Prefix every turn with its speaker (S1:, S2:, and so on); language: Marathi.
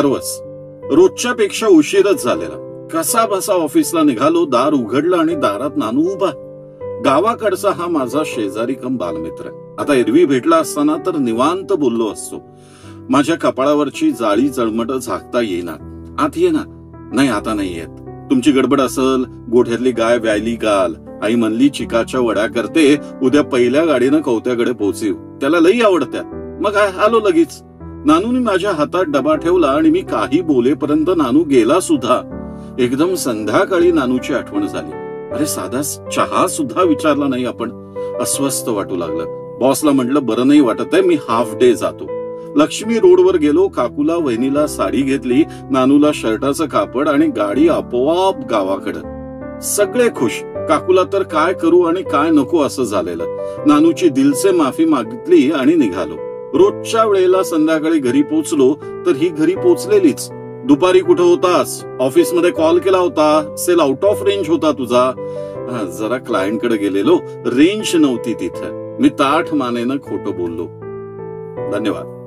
S1: सर्वच. रोजच्या पेक्षा उशीरच झालेला. कसा बसा ऑफिसला निघालो, दार उघडलं आणि दारात नानू उभा. गावाकडचा हा माझा शेजारी कम बालमित्र. आता एरवी भेटला असताना तर निवांत बोललो असतो. माझ्या कपाळावरची जाळी जळमट झाकता येईना. आत ये ना. नाही, आता नाही येत. तुमची गडबड असल, गोठ्यातली गाय व्यायली गाल. आई म्हणली चिकाच्या वड्या करते, उद्या पहिल्या गाडीनं कवत्याकडे पोहोचीव. त्याला लई आवडत्यात. मग आलो लगेच. नानूने माझ्या हातात डबा ठेवला आणि मी काही बोलेपर्यंत नानू गेला सुद्धा. एकदम संध्याकाळी नानूची आठवण झाली. अरे साधा चहा सुद्धा विचारला नाही आपण. अस्वस्थ वाटू लागलं. बॉसला म्हटलं बरं नाही वाटत आहे, मी हाफ डे जातो. लक्ष्मी रोडवर गेलो. काकूला वहिनीला साडी घेतली, नानूला शर्टाचं कापड आणि गाडी आपोआप गावाकडं. सगळे खुश. काकूला तर काय करू आणि काय नको असं झालेलं. नानूची दिलसे माफी मागितली आणि निघालो. रोजच्या वेळेला संध्याकाळी घरी पोचलो तर ही घरी पोचलेलीच. दुपारी कुठं होतास? ऑफिसमध्ये कॉल केला होता. सेल आउट ऑफ रेंज होता तुझा. जरा क्लायंटकडे गेलेलो, रेंज नव्हती तिथं. मी ताठ मानेनं खोटं बोललो. धन्यवाद.